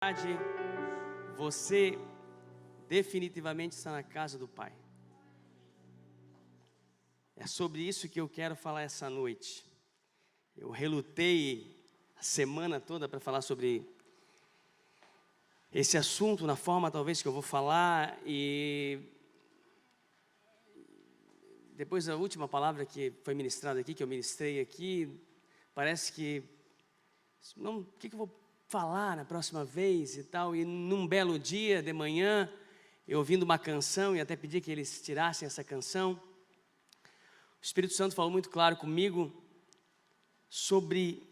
verdade, você definitivamente está na casa do Pai. É sobre isso que eu quero falar essa noite. Eu relutei a semana toda para falar sobre esse assunto, na forma talvez que eu vou falar, e depois da última palavra que foi ministrada aqui, que eu ministrei aqui, parece que, o que eu vou falar na próxima vez e tal, e num belo dia de manhã, eu ouvindo uma canção, e até pedi que eles tirassem essa canção, o Espírito Santo falou muito claro comigo sobre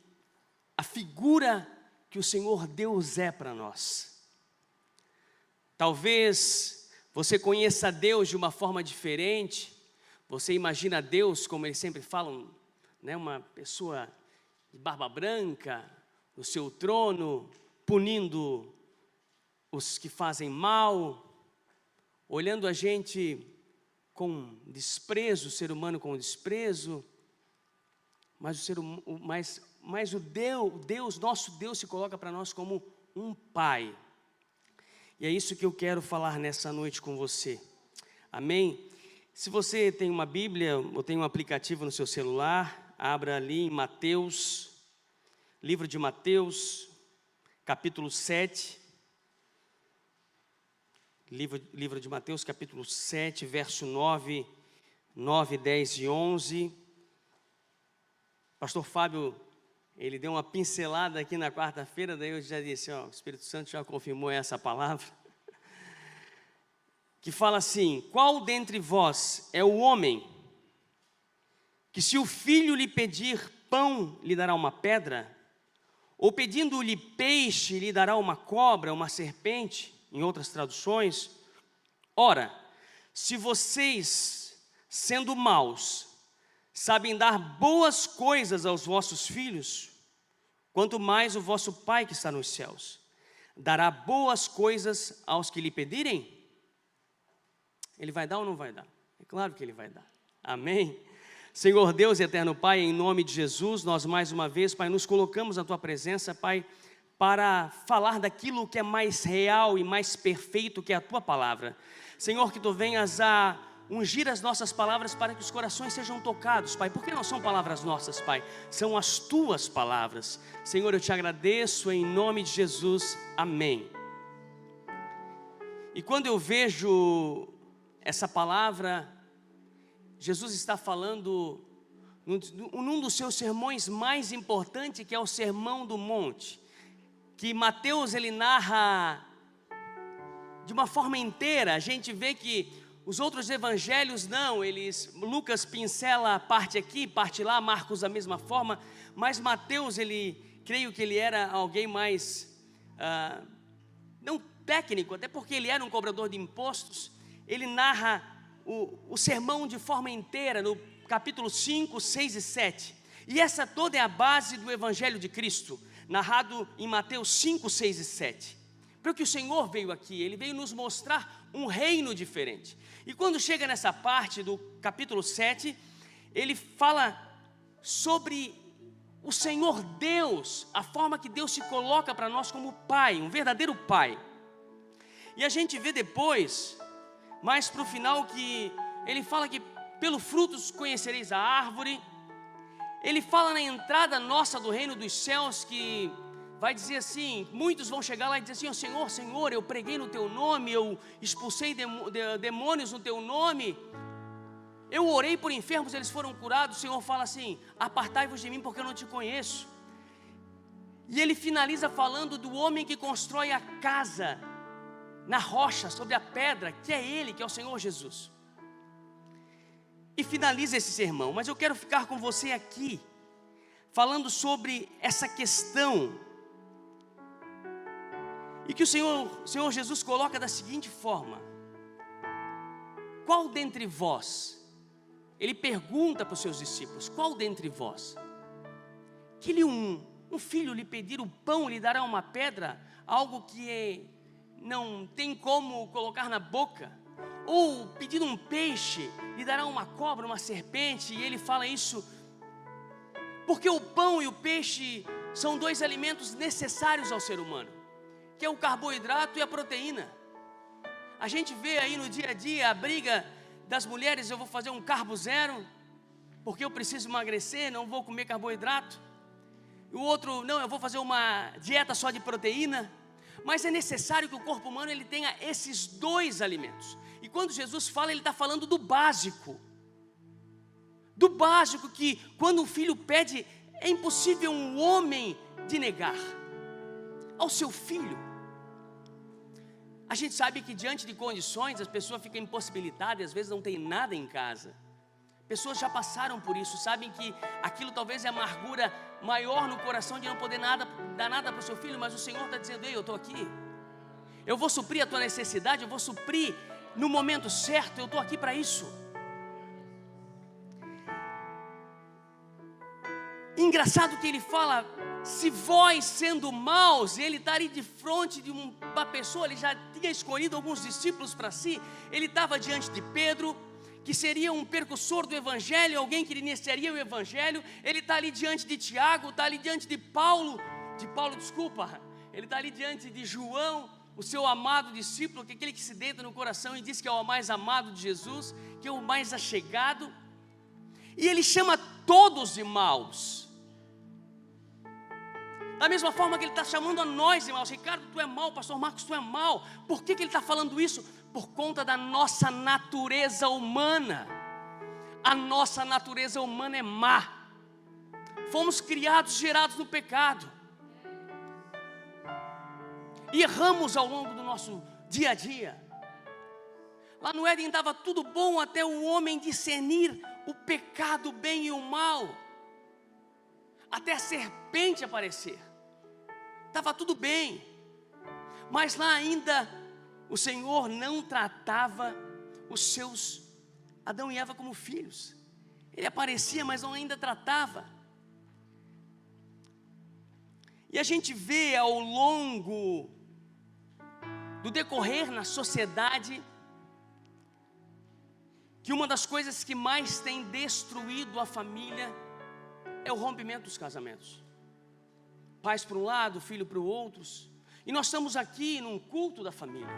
a figura que o Senhor Deus é para nós. Talvez você conheça Deus de uma forma diferente, você imagina Deus, como eles sempre falam, né, uma pessoa de barba branca, no seu trono, punindo os que fazem mal, olhando a gente com desprezo, o ser humano com desprezo, mas Deus, nosso Deus, se coloca para nós como um Pai. E é isso que eu quero falar nessa noite com você. Amém? Se você tem uma Bíblia ou tem um aplicativo no seu celular, abra ali em Mateus, livro de Mateus, capítulo 7. Livro de Mateus, capítulo 7, verso 9, 10 e 11. Pastor Fábio, ele deu uma pincelada aqui na quarta-feira, daí eu já disse, o Espírito Santo já confirmou essa palavra, que fala assim: qual dentre vós é o homem, que se o filho lhe pedir pão, lhe dará uma pedra? Ou pedindo-lhe peixe, lhe dará uma cobra, uma serpente? Em outras traduções. Ora, se vocês, sendo maus, sabem dar boas coisas aos vossos filhos, quanto mais o vosso Pai que está nos céus dará boas coisas aos que lhe pedirem? Ele vai dar ou não vai dar? É claro que ele vai dar. Amém? Senhor Deus e eterno Pai, em nome de Jesus, nós mais uma vez, Pai, nos colocamos na Tua presença, Pai, para falar daquilo que é mais real e mais perfeito, que é a Tua palavra. Senhor, que Tu venhas a ungir as nossas palavras para que os corações sejam tocados, Pai, porque não são palavras nossas, Pai, são as Tuas palavras. Senhor, eu Te agradeço em nome de Jesus, amém. E quando eu vejo essa palavra, Jesus está falando num dos seus sermões mais importantes, que é o Sermão do Monte, que Mateus ele narra de uma forma inteira. A gente vê que os outros evangelhos não, Lucas pincela parte aqui, parte lá, Marcos da mesma forma, mas Mateus, creio que ele era alguém mais, não técnico, até porque ele era um cobrador de impostos. Ele narra o sermão de forma inteira, no capítulo 5, 6 e 7, e essa toda é a base do Evangelho de Cristo, narrado em Mateus 5, 6 e 7, porque o Senhor veio aqui, Ele veio nos mostrar um reino diferente. E quando chega nessa parte do capítulo 7, Ele fala sobre o Senhor Deus, a forma que Deus se coloca para nós como Pai, um verdadeiro Pai. E a gente vê depois, mais para o final, que Ele fala que pelo frutos conhecereis a árvore. Ele fala na entrada nossa do reino dos céus, que vai dizer assim, muitos vão chegar lá e dizer assim: Senhor, Senhor, eu preguei no Teu nome, eu expulsei demônios no Teu nome, eu orei por enfermos, eles foram curados. O Senhor fala assim: apartai-vos de mim, porque eu não te conheço. E Ele finaliza falando do homem que constrói a casa na rocha, sobre a pedra, que é Ele, que é o Senhor Jesus. E finaliza esse sermão, mas eu quero ficar com você aqui, falando sobre essa questão, e que o Senhor Jesus coloca da seguinte forma: qual dentre vós, Ele pergunta para os seus discípulos, qual dentre vós, que um filho lhe pedir o pão, lhe dará uma pedra, algo que não tem como colocar na boca? Ou pedindo um peixe, lhe dará uma cobra, uma serpente? E Ele fala isso porque o pão e o peixe são dois alimentos necessários ao ser humano. que é o carboidrato e a proteína. A gente vê aí no dia a dia a briga das mulheres: eu vou fazer um carbo zero, porque eu preciso emagrecer, não vou comer carboidrato. E o outro: não, eu vou fazer uma dieta só de proteína. Mas é necessário que o corpo humano ele tenha esses dois alimentos. E quando Jesus fala, ele está falando do básico. Do básico que, quando um filho pede, é impossível um homem de negar ao seu filho. A gente sabe que diante de condições, as pessoas ficam impossibilitadas, e às vezes não tem nada em casa. Pessoas já passaram por isso, sabem que aquilo talvez é amargura maior no coração de não poder dar nada para o seu filho, mas o Senhor está dizendo: ei, eu estou aqui, eu vou suprir a tua necessidade, eu vou suprir no momento certo, eu estou aqui para isso. Engraçado que ele fala: se vós sendo maus, ele está ali de frente de uma pessoa, ele já tinha escolhido alguns discípulos para si, ele estava diante de Pedro, que seria um percussor do Evangelho, alguém que iniciaria o Evangelho. Ele está ali diante de Tiago, está ali diante de Paulo, ele está ali diante de João, o seu amado discípulo, que é aquele que se deita no coração e diz que é o mais amado de Jesus, que é o mais achegado, e ele chama todos de maus. Da mesma forma que ele está chamando a nós de maus. Ricardo, tu é mau, pastor Marcos, tu é mau. Por que ele está falando isso? Por conta da nossa natureza humana. A nossa natureza humana é má. Fomos criados, gerados no pecado. E erramos ao longo do nosso dia a dia. Lá no Éden estava tudo bom até o homem discernir o pecado, o bem e o mal. Até a serpente aparecer. Estava tudo bem. Mas lá ainda o Senhor não tratava os seus Adão e Eva como filhos. Ele aparecia, mas não ainda tratava. E a gente vê ao longo do decorrer na sociedade que uma das coisas que mais tem destruído a família é o rompimento dos casamentos. Pais para um lado, filho para o outro. E nós estamos aqui num culto da família.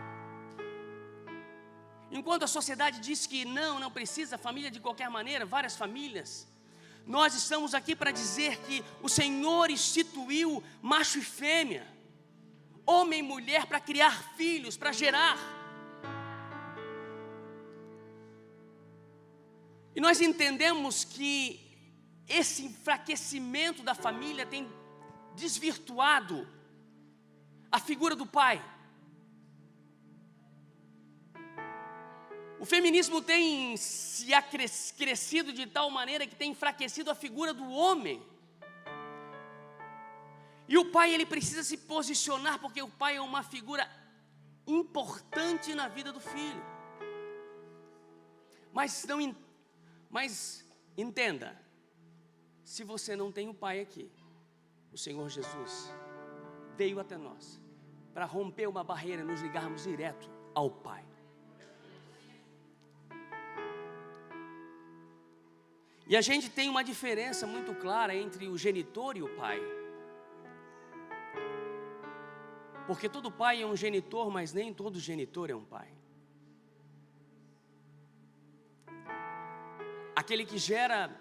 Enquanto a sociedade diz que não precisa família de qualquer maneira, várias famílias, nós estamos aqui para dizer que o Senhor instituiu macho e fêmea, homem e mulher, para criar filhos, para gerar. E nós entendemos que esse enfraquecimento da família tem desvirtuado a figura do pai. O feminismo tem se crescido de tal maneira que tem enfraquecido a figura do homem. E o pai, ele precisa se posicionar, porque o pai é uma figura importante na vida do filho. Mas entenda, se você não tem o pai aqui, o Senhor Jesus veio até nós para romper uma barreira e nos ligarmos direto ao Pai. E a gente tem uma diferença muito clara entre o genitor e o pai. Porque todo pai é um genitor, mas nem todo genitor é um pai. Aquele que gera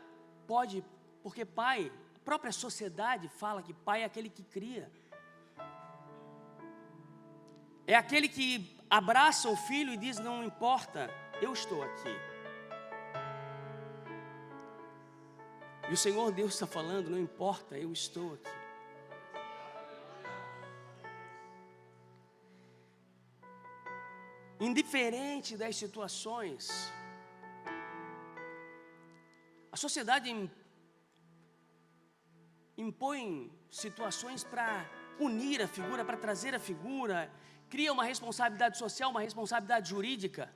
pode, porque pai, a própria sociedade fala que pai é aquele que cria. É aquele que abraça o filho e diz: não importa, eu estou aqui. E o Senhor Deus está falando: não importa, eu estou aqui. Indiferente das situações, a sociedade impõe situações para unir a figura, para trazer a figura, cria uma responsabilidade social, uma responsabilidade jurídica,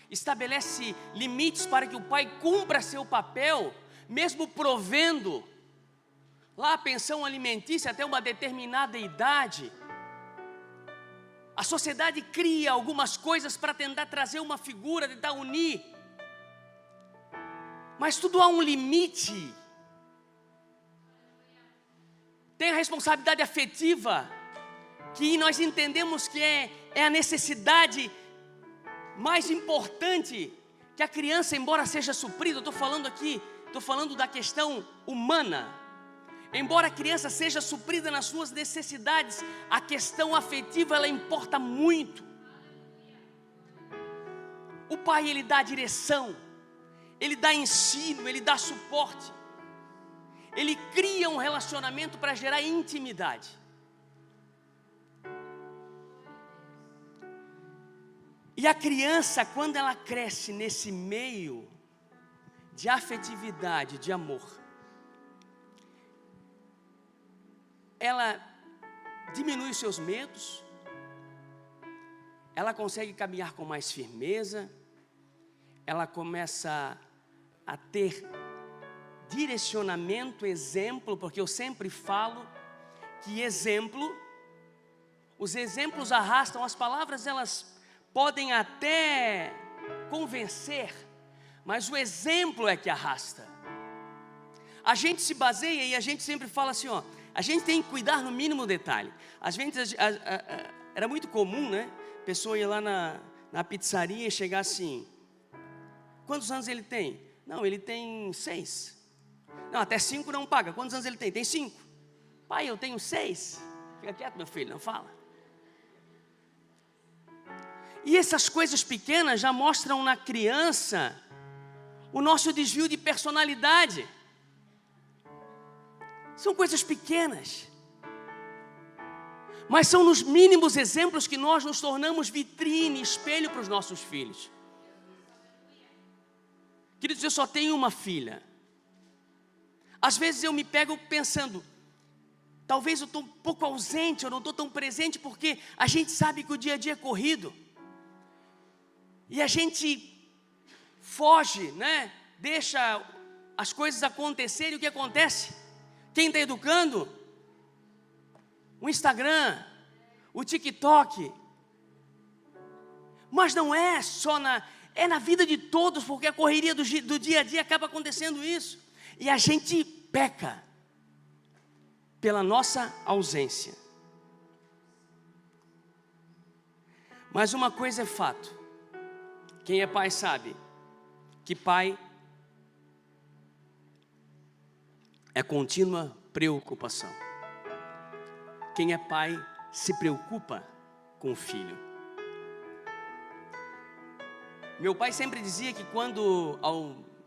estabelece limites para que o pai cumpra seu papel, mesmo provendo lá a pensão alimentícia até uma determinada idade. A sociedade cria algumas coisas para tentar trazer uma figura, tentar unir. Mas tudo há um limite. Tem a responsabilidade afetiva. que nós entendemos que é a necessidade mais importante que a criança, embora seja suprida, estou falando da questão humana. Embora a criança seja suprida nas suas necessidades, a questão afetiva, ela importa muito. O pai, ele dá direção, ele dá ensino, ele dá suporte. Ele cria um relacionamento para gerar intimidade. E a criança, quando ela cresce nesse meio de afetividade, de amor, ela diminui os seus medos, ela consegue caminhar com mais firmeza, ela começa a ter direcionamento, exemplo, porque eu sempre falo que os exemplos arrastam, as palavras elas podem até convencer, mas o exemplo é que arrasta. A gente se baseia e a gente sempre fala assim, ó, a gente tem que cuidar no mínimo detalhe. Às vezes, era muito comum, né? A pessoa ia lá na pizzaria e chegar assim, quantos anos ele tem? Não, ele tem 6. Não, até 5 não paga. Quantos anos ele tem? Tem 5. Pai, eu tenho 6. Fica quieto, meu filho, não fala. E essas coisas pequenas já mostram na criança o nosso desvio de personalidade. São coisas pequenas, mas são nos mínimos exemplos que nós nos tornamos vitrine, espelho para os nossos filhos. Queridos, eu só tenho uma filha. Às vezes eu me pego pensando, talvez eu estou um pouco ausente, eu não estou tão presente, porque a gente sabe que o dia a dia é corrido. E a gente foge, né? Deixa as coisas acontecerem, e o que acontece? Quem está educando? O Instagram, o TikTok. Mas não é só é na vida de todos, porque a correria do dia a dia acaba acontecendo isso. E a gente peca pela nossa ausência. Mas uma coisa é fato. Quem é pai sabe que pai é contínua preocupação. Quem é pai se preocupa com o filho. Meu pai sempre dizia que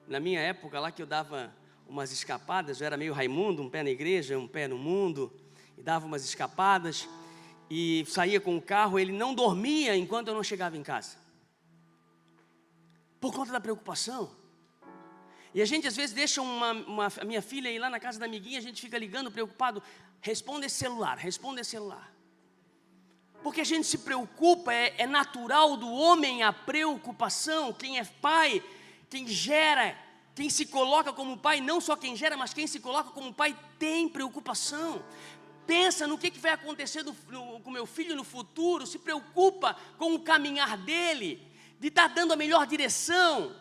na minha época lá que eu dava umas escapadas, eu era meio Raimundo, um pé na igreja, um pé no mundo, e dava umas escapadas, e saía com o carro, ele não dormia enquanto eu não chegava em casa. Por conta da preocupação. E a gente às vezes deixa a minha filha ir lá na casa da amiguinha, a gente fica ligando, preocupado, responde esse celular. Porque a gente se preocupa, é natural do homem a preocupação. Quem é pai, quem gera, quem se coloca como pai, não só quem gera, mas quem se coloca como pai tem preocupação. Pensa no que vai acontecer com meu filho no futuro, se preocupa com o caminhar dele, de estar dando a melhor direção,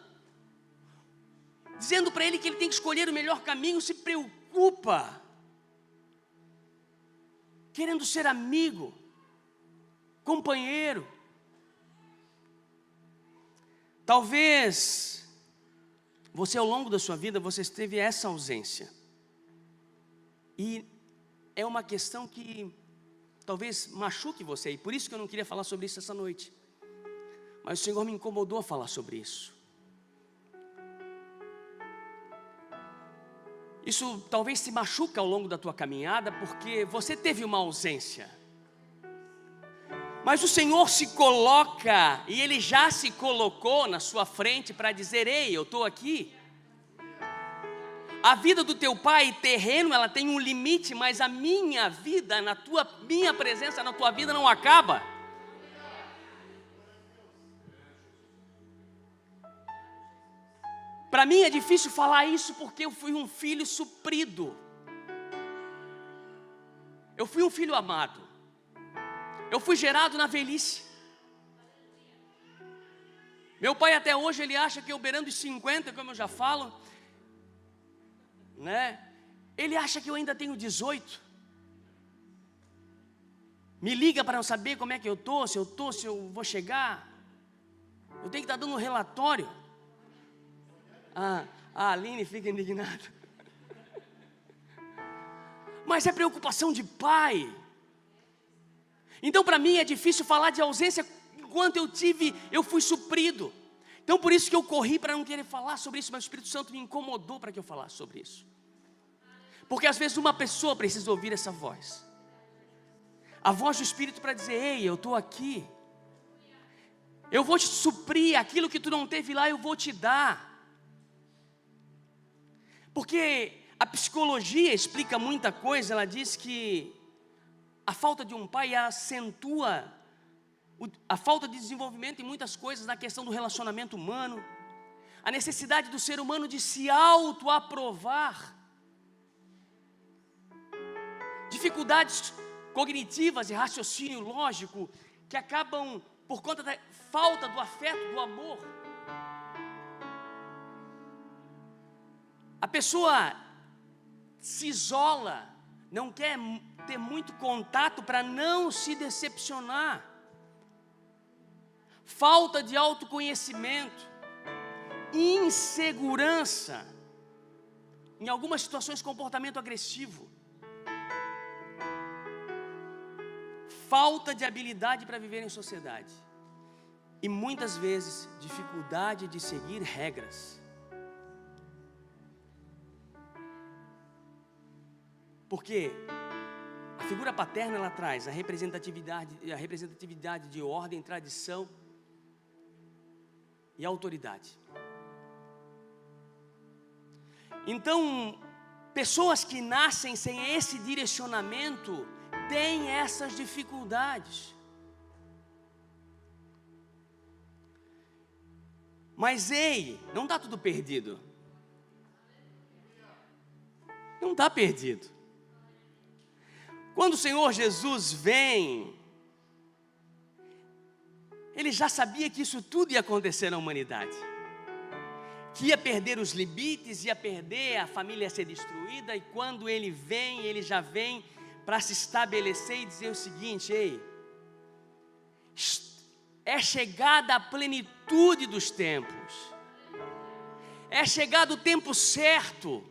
dizendo para ele que ele tem que escolher o melhor caminho, se preocupa, querendo ser amigo, companheiro. Talvez você ao longo da sua vida, você teve essa ausência, e é uma questão que talvez machuque você, e por isso que eu não queria falar sobre isso essa noite. Mas o Senhor me incomodou a falar sobre isso. Isso talvez se machuca ao longo da tua caminhada, porque você teve uma ausência. Mas o Senhor se coloca, e Ele já se colocou na sua frente para dizer, ei, eu estou aqui. A vida do teu pai terreno, ela tem um limite, mas a minha vida, minha presença na tua vida não acaba. Para mim é difícil falar isso porque eu fui um filho suprido. Eu fui um filho amado. Eu fui gerado na velhice. Meu pai até hoje ele acha que eu beirando os 50, como eu já falo, né? Ele acha que eu ainda tenho 18. me liga para saber como é que eu estou, se eu vou chegar. Eu tenho que estar dando um relatório. A Aline fica indignada. Mas é preocupação de pai. Então para mim é difícil falar de ausência. Enquanto eu fui suprido. Então por isso que eu corri para não querer falar sobre isso. Mas o Espírito Santo me incomodou para que eu falasse sobre isso. Porque às vezes uma pessoa precisa ouvir essa voz. A voz do Espírito para dizer: ei, eu estou aqui. Eu vou te suprir, aquilo que tu não teve lá eu vou te dar. Porque a psicologia explica muita coisa. Ela diz que a falta de um pai acentua a falta de desenvolvimento em muitas coisas, na questão do relacionamento humano, a necessidade do ser humano de se autoaprovar, dificuldades cognitivas e raciocínio lógico que acabam por conta da falta do afeto, do amor. A pessoa se isola, não quer ter muito contato para não se decepcionar. Falta de autoconhecimento, insegurança, em algumas situações comportamento agressivo, falta de habilidade para viver em sociedade e muitas vezes dificuldade de seguir regras. Porque a figura paterna ela traz a representatividade de ordem, tradição e autoridade. Então, pessoas que nascem sem esse direcionamento têm essas dificuldades. Mas ei, não está tudo perdido. Não está perdido. Quando o Senhor Jesus vem, Ele já sabia que isso tudo ia acontecer na humanidade. Que ia perder os limites, ia perder, a família ia ser destruída. E quando Ele vem, Ele já vem para se estabelecer e dizer o seguinte: ei, é chegada a plenitude dos tempos. É chegado o tempo certo,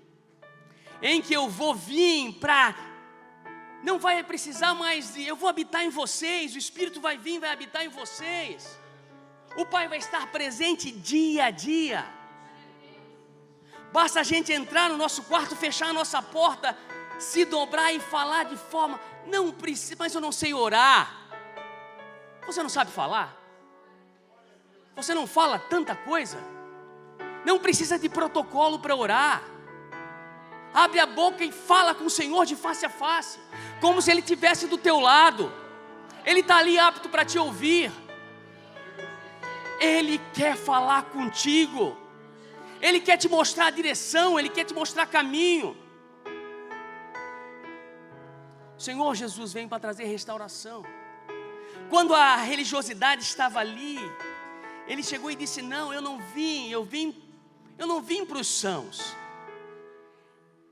em que eu vou vir para... Não vai precisar mais de... Eu vou habitar em vocês, o Espírito vai vir, vai habitar em vocês. O Pai vai estar presente dia a dia. Basta a gente entrar no nosso quarto, fechar a nossa porta, se dobrar e falar de forma... Não precisa, mas eu não sei orar. Você não sabe falar? Você não fala tanta coisa? Não precisa de protocolo para orar. Abre a boca e fala com o Senhor de face a face, como se Ele estivesse do teu lado. Ele está ali apto para te ouvir. Ele quer falar contigo. Ele quer te mostrar a direção, Ele quer te mostrar caminho. O Senhor Jesus vem para trazer restauração. Quando a religiosidade estava ali, Ele chegou e disse: não, eu não vim para os sãos.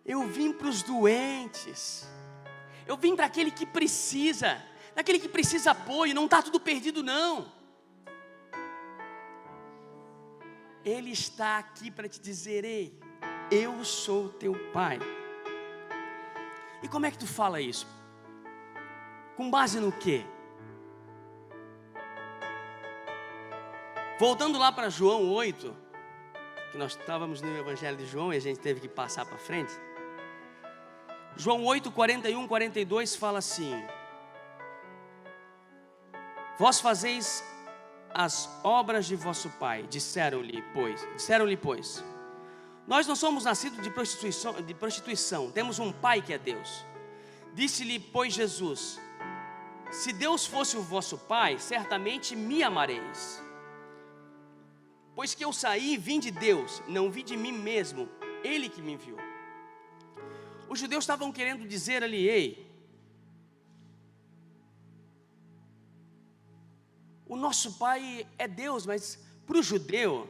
Eu vim para os doentes. Eu vim para aquele que precisa, daquele que precisa apoio. Não está tudo perdido não. Ele está aqui para te dizer: ei, eu sou teu pai. E como é que tu fala isso? Com base no quê? Voltando lá para João 8, que nós estávamos no Evangelho de João e a gente teve que passar para frente. João 8, 41, 42 fala assim: vós fazeis as obras de vosso pai. Disseram-lhe, pois, nós não somos nascidos de prostituição, temos um pai que é Deus. Disse-lhe, pois, Jesus: se Deus fosse o vosso pai, certamente me amareis. Pois que eu saí, vim de Deus, não vim de mim mesmo, Ele que me enviou. Os judeus estavam querendo dizer ali: ei, o nosso pai é Deus, mas para o judeu,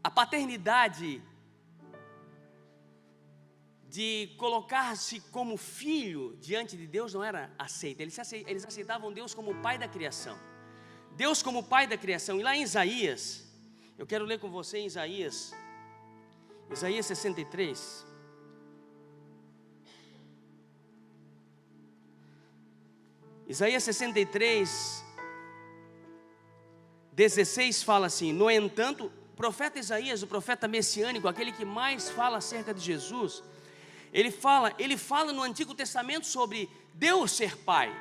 a paternidade de colocar-se como filho diante de Deus não era aceita. Eles aceitavam Deus como o pai da criação. Deus como o pai da criação. E lá em Isaías, eu quero ler com você em Isaías 63. Isaías 63, 16 fala assim: no entanto, o profeta Isaías, o profeta messiânico, aquele que mais fala acerca de Jesus, ele fala no Antigo Testamento sobre Deus ser pai.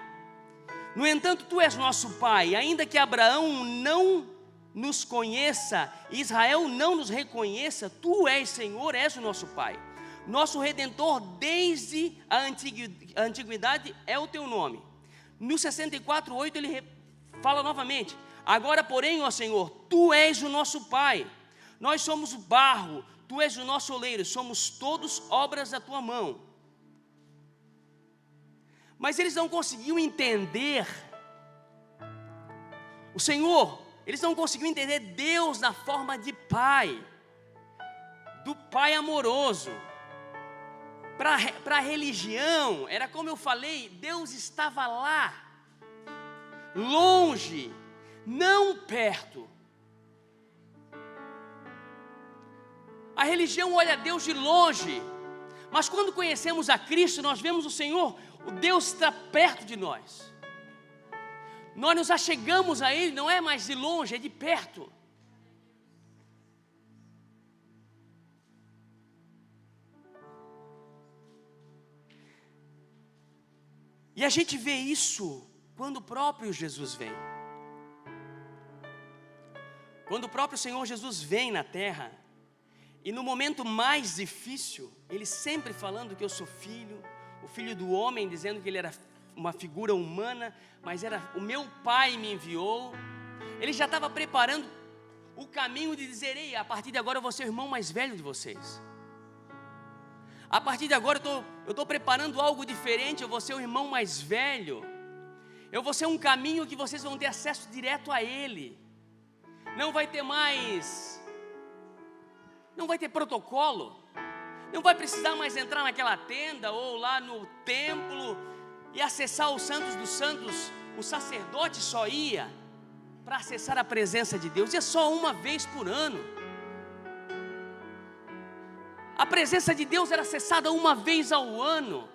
No entanto, tu és nosso pai, ainda que Abraão não nos conheça, Israel não nos reconheça, tu és Senhor, és o nosso pai. Nosso Redentor desde a antiguidade é o teu nome. No 64:8 ele fala novamente: agora porém, ó Senhor, tu és o nosso pai, nós somos o barro, tu és o nosso oleiro, somos todos obras da tua mão. Mas eles não conseguiam entender o Senhor, eles não conseguiam entender Deus na forma de pai, do pai amoroso. Para a religião, era como eu falei, Deus estava lá, longe, não perto. A religião olha Deus de longe, mas quando conhecemos a Cristo, nós vemos o Senhor, o Deus está perto de nós. Nós nos achegamos a Ele, não é mais de longe, é de perto. E a gente vê isso quando o próprio Jesus vem. Quando o próprio Senhor Jesus vem na terra, e no momento mais difícil, Ele sempre falando que eu sou filho, o filho do homem, dizendo que Ele era uma figura humana, mas era o meu Pai me enviou. Ele já estava preparando o caminho de dizer: ei, a partir de agora eu vou ser o irmão mais velho de vocês. A partir de agora eu estou preparando algo diferente, eu vou ser o irmão mais velho. Eu vou ser um caminho que vocês vão ter acesso direto a Ele. Não vai ter protocolo. Não vai precisar mais entrar naquela tenda ou lá no templo e acessar os santos dos santos. O sacerdote só ia para acessar a presença de Deus, e é só uma vez por ano. A presença de Deus era acessada uma vez ao ano,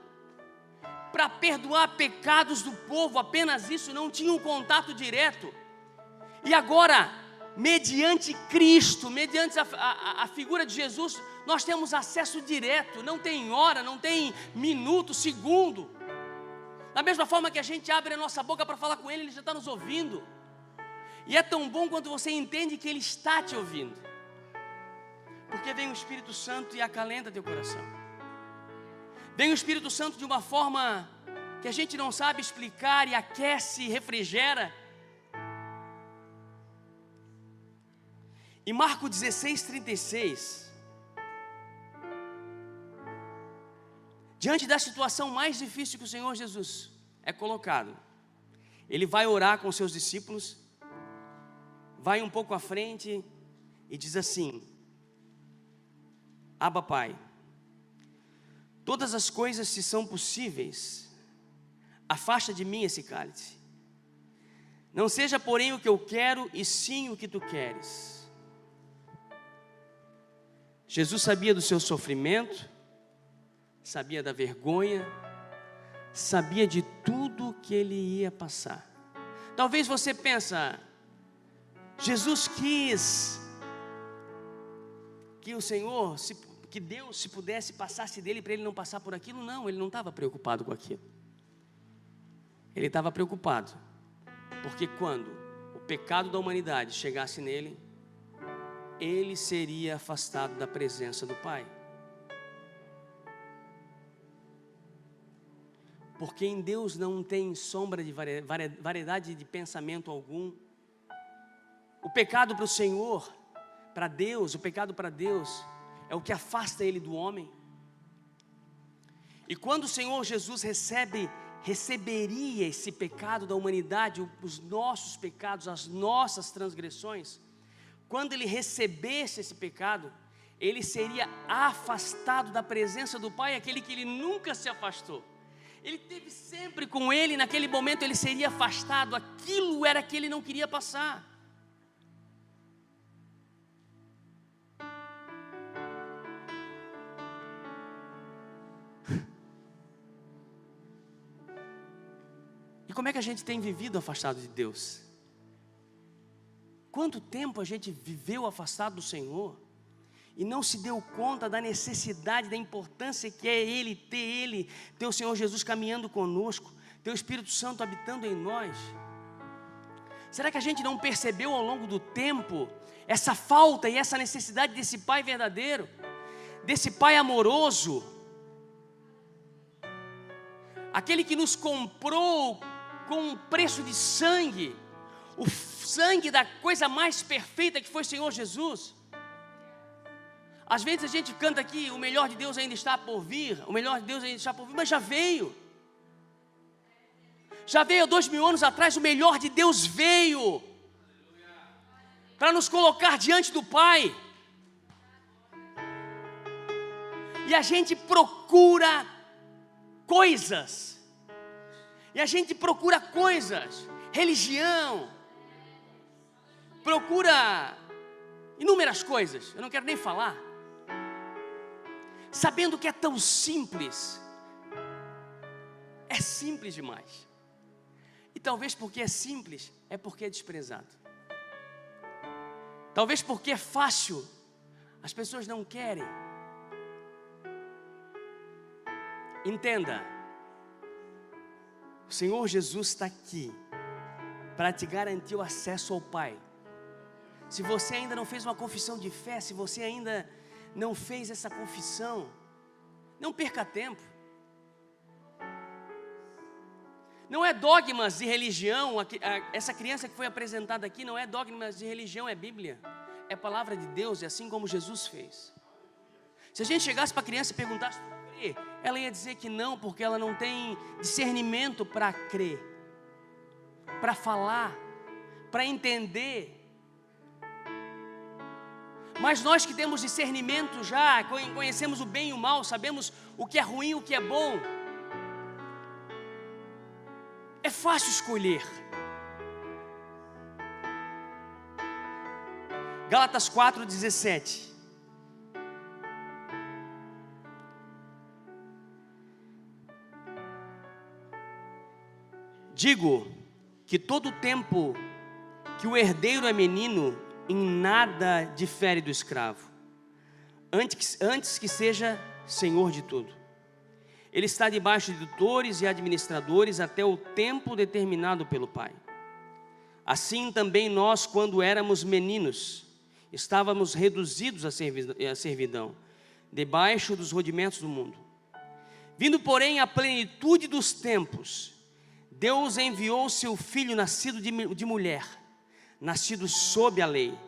para perdoar pecados do povo, apenas isso, não tinha um contato direto. E agora, mediante Cristo, mediante a figura de Jesus, nós temos acesso direto, não tem hora, não tem minuto, segundo. Da mesma forma que a gente abre a nossa boca para falar com Ele, Ele já está nos ouvindo. E é tão bom quando você entende que Ele está te ouvindo, porque vem o Espírito Santo e acalenta teu coração. Vem o Espírito Santo de uma forma que a gente não sabe explicar, e aquece, refrigera. Em Marcos 16:36, diante da situação mais difícil que o Senhor Jesus é colocado, Ele vai orar com seus discípulos, vai um pouco à frente e diz assim: Abba, Pai, todas as coisas se são possíveis, afasta de mim esse cálice. Não seja porém o que eu quero, e sim o que tu queres. Jesus sabia do seu sofrimento, sabia da vergonha, sabia de tudo que ele ia passar. Talvez você pense: Jesus quis que o Senhor, que Deus, se pudesse, passasse dele para ele não passar por aquilo. Não, ele não estava preocupado com aquilo. Ele estava preocupado, porque quando o pecado da humanidade chegasse nele, ele seria afastado da presença do Pai. Porque em Deus não tem sombra de variedade de pensamento algum. O pecado para o Senhor, para Deus, o pecado para Deus é o que afasta Ele do homem. E quando o Senhor Jesus receberia esse pecado da humanidade, os nossos pecados, as nossas transgressões, quando Ele recebesse esse pecado, ele seria afastado da presença do Pai, aquele que ele nunca se afastou. Ele esteve sempre com ele, naquele momento ele seria afastado, aquilo era que ele não queria passar. E como é que a gente tem vivido afastado de Deus? Quanto tempo a gente viveu afastado do Senhor e não se deu conta da necessidade, da importância que é Ele, ter o Senhor Jesus caminhando conosco, ter o Espírito Santo habitando em nós? Será que a gente não percebeu ao longo do tempo essa falta e essa necessidade desse Pai verdadeiro, desse Pai amoroso, aquele que nos comprou com um preço de sangue, o sangue da coisa mais perfeita que foi o Senhor Jesus? Às vezes a gente canta aqui, o melhor de Deus ainda está por vir, o melhor de Deus ainda está por vir, mas já veio. Já veio há 2000 anos atrás, o melhor de Deus veio para nos colocar diante do Pai. E a gente procura coisas, religião, procura inúmeras coisas, eu não quero nem falar, sabendo que é tão simples, é simples demais, e talvez porque é simples, é porque é desprezado, talvez porque é fácil, as pessoas não querem. Entenda, o Senhor Jesus está aqui para te garantir o acesso ao Pai. Se você ainda não fez uma confissão de fé, se você ainda não fez essa confissão, não perca tempo. Não é dogmas de religião, essa criança que foi apresentada aqui não é dogmas de religião, é Bíblia, é palavra de Deus, é assim como Jesus fez. Se a gente chegasse para a criança e perguntasse, ela ia dizer que não, porque ela não tem discernimento para crer, para falar, para entender. Mas nós que temos discernimento já, conhecemos o bem e o mal, sabemos o que é ruim e o que é bom, é fácil escolher. Gálatas 4:17. Digo que todo tempo que o herdeiro é menino, em nada difere do escravo, antes que seja senhor de tudo. Ele está debaixo de tutores e administradores até o tempo determinado pelo Pai. Assim também nós, quando éramos meninos, estávamos reduzidos à servidão, debaixo dos rudimentos do mundo. Vindo, porém, à plenitude dos tempos, Deus enviou seu Filho nascido de mulher, nascido sob a lei,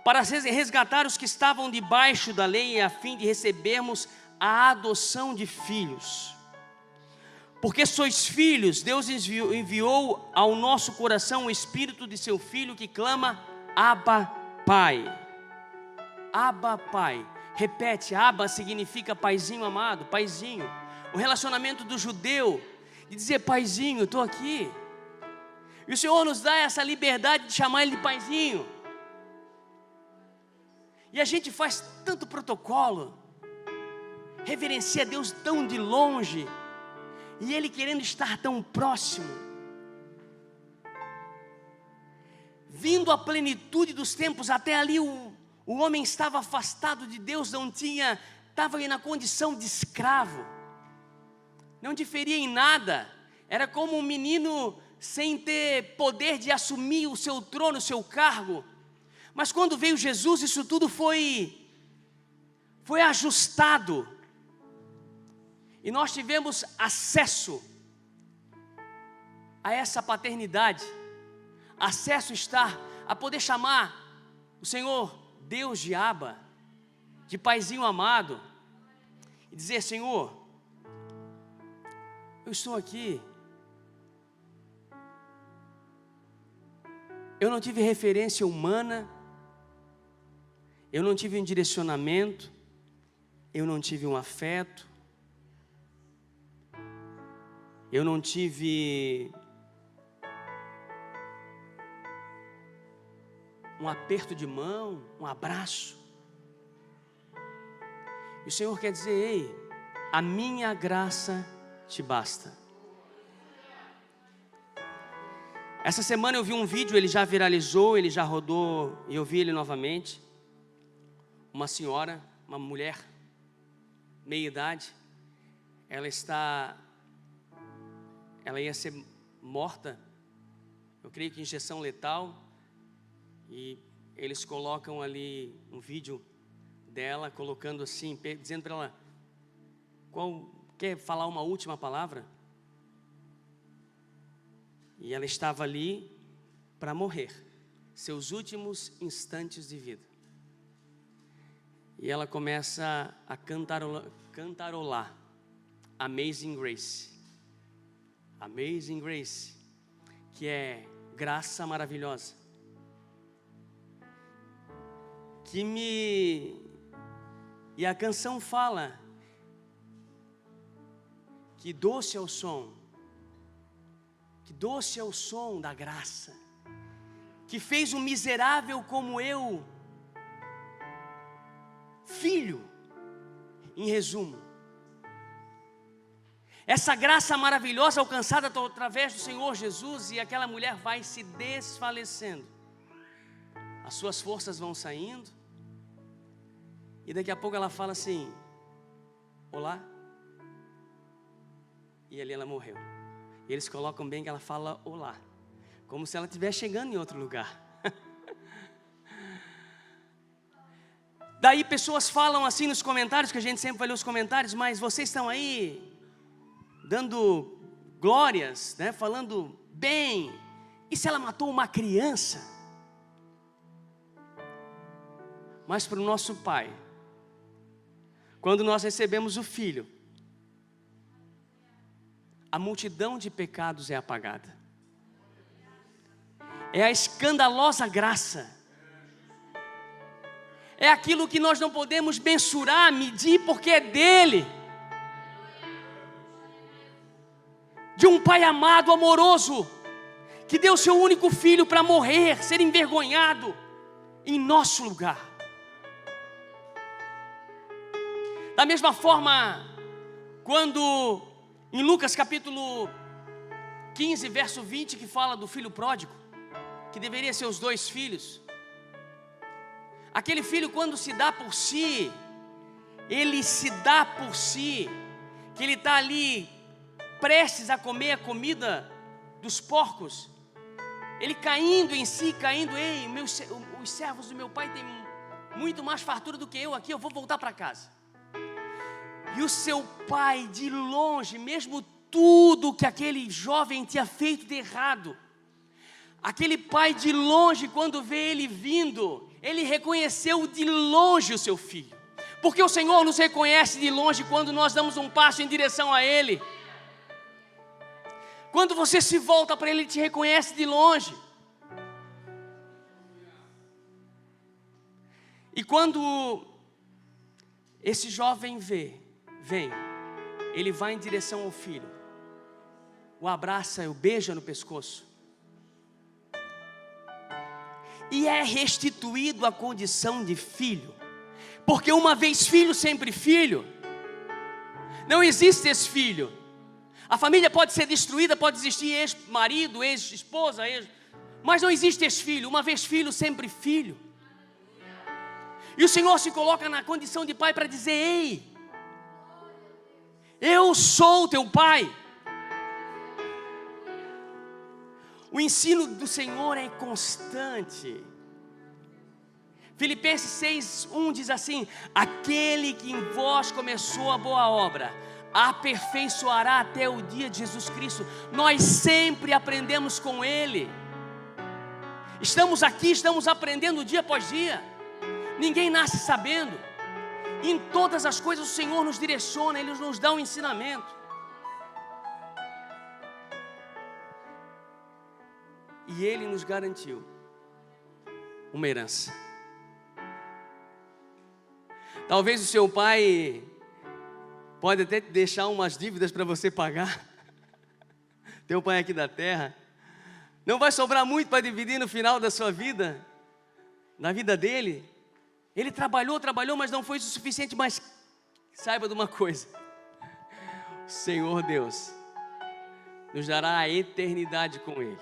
para resgatar os que estavam debaixo da lei, a fim de recebermos a adoção de filhos. Porque sois filhos, Deus enviou ao nosso coração o Espírito de seu Filho que clama, Abba, Pai. Abba, Pai. Repete, Abba significa paizinho amado, paizinho. O relacionamento do judeu de dizer, paizinho, estou aqui. E o Senhor nos dá essa liberdade de chamar Ele de paizinho. E a gente faz tanto protocolo, reverencia Deus tão de longe, e Ele querendo estar tão próximo. Vindo à plenitude dos tempos, até ali o homem estava afastado de Deus, estava na condição de escravo, não diferia em nada, era como um menino sem ter poder de assumir o seu trono, o seu cargo. Mas quando veio Jesus, isso tudo foi ajustado, e nós tivemos acesso a essa paternidade, acesso a poder chamar o Senhor Deus de Abba, de paizinho amado, e dizer, Senhor, eu estou aqui, eu não tive referência humana, Eu não tive um direcionamento, eu não tive um afeto, eu não tive um aperto de mão, um abraço. E o Senhor quer dizer: ei, a minha graça te basta. Essa semana eu vi um vídeo, ele já viralizou, ele já rodou, e eu vi ele novamente. Uma senhora, uma mulher, meia idade, ela ia ser morta, eu creio que injeção letal, e eles colocam ali um vídeo dela, colocando assim, dizendo para ela, quer falar uma última palavra? E ela estava ali para morrer, seus últimos instantes de vida. E ela começa a cantarolar Amazing Grace. Amazing Grace, que é graça maravilhosa. E a canção fala que doce é o som, da graça, que fez um miserável como eu, filho, em resumo. Essa graça maravilhosa alcançada através do Senhor Jesus, e aquela mulher vai se desfalecendo, as suas forças vão saindo, e daqui a pouco ela fala assim: olá, e ali ela morreu. E eles colocam bem que ela fala olá, como se ela estivesse chegando em outro lugar. Daí pessoas falam assim nos comentários, que a gente sempre vai ler os comentários, mas vocês estão aí dando glórias, né, falando bem, e se ela matou uma criança? Mas para o nosso Pai, quando nós recebemos o Filho, a multidão de pecados é apagada. É a escandalosa graça. É aquilo que nós não podemos mensurar, medir, porque é dele. De um Pai amado, amoroso, que deu seu único filho para morrer, ser envergonhado em nosso lugar. Da mesma forma, quando em Lucas capítulo 15, verso 20, que fala do filho pródigo, que deveria ser os 2 filhos. Aquele filho, quando se dá por si, ele se dá por si, que ele está ali prestes a comer a comida dos porcos, ele caindo em si, ei, os servos do meu pai têm muito mais fartura do que eu aqui, eu vou voltar para casa. E o seu pai, de longe, mesmo tudo que aquele jovem tinha feito de errado, aquele pai de longe, quando vê ele vindo, ele reconheceu de longe o seu filho, porque o Senhor nos reconhece de longe quando nós damos um passo em direção a Ele. Quando você se volta para Ele, Ele te reconhece de longe. E quando esse jovem vem, ele vai em direção ao filho, o abraça, o beija no pescoço, e é restituído à condição de filho, porque uma vez filho, sempre filho. Não existe ex-filho. A família pode ser destruída, pode existir ex-marido, ex-esposa, mas não existe ex-filho. Uma vez filho, sempre filho. E o Senhor se coloca na condição de pai para dizer: ei, eu sou teu pai. O ensino do Senhor é constante. Filipenses 6:1 diz assim: aquele que em vós começou a boa obra, aperfeiçoará até o dia de Jesus Cristo. Nós sempre aprendemos com Ele. Estamos aqui, estamos aprendendo dia após dia. Ninguém nasce sabendo. Em todas as coisas o Senhor nos direciona, Ele nos dá um ensinamento. E Ele nos garantiu uma herança. Talvez o seu pai pode até te deixar umas dívidas para você pagar. Teu pai aqui da terra. Não vai sobrar muito para dividir no final da sua vida, na vida dele. Ele trabalhou, mas não foi o suficiente. Mas saiba de uma coisa: o Senhor Deus nos dará a eternidade com Ele.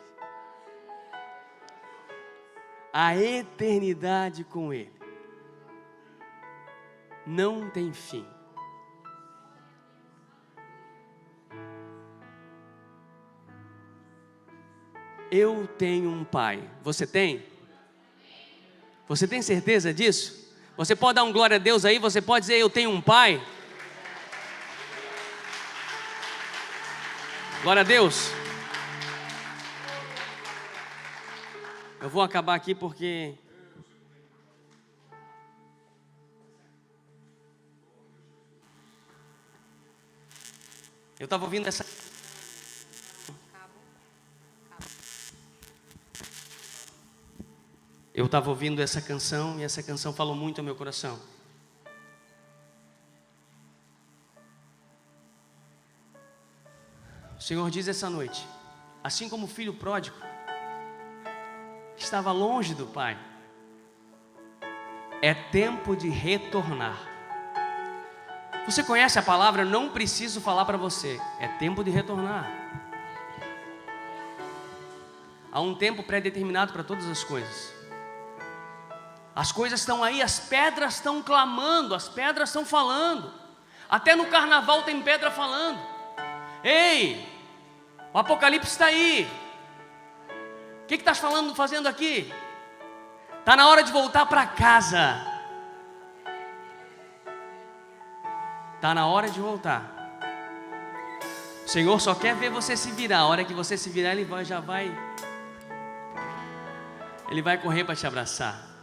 A eternidade com Ele não tem fim. Eu tenho um pai. Você tem? Você tem certeza disso? Você pode dar um glória a Deus aí? Você pode dizer: eu tenho um pai? Glória a Deus. Eu vou acabar aqui porque eu estava ouvindo essa... Eu estava ouvindo essa canção e essa canção falou muito ao meu coração. O Senhor diz essa noite, assim como o filho pródigo estava longe do Pai, é tempo de retornar. Você conhece a palavra? Eu não preciso falar para você. É tempo de retornar. Há um tempo pré-determinado para todas as coisas. As coisas estão aí, as pedras estão clamando, as pedras estão falando. Até no carnaval tem pedra falando. Ei, o Apocalipse está aí. O que estás fazendo aqui? Está na hora de voltar para casa. Está na hora de voltar. O Senhor só quer ver você se virar. A hora que você se virar, Ele vai correr para te abraçar.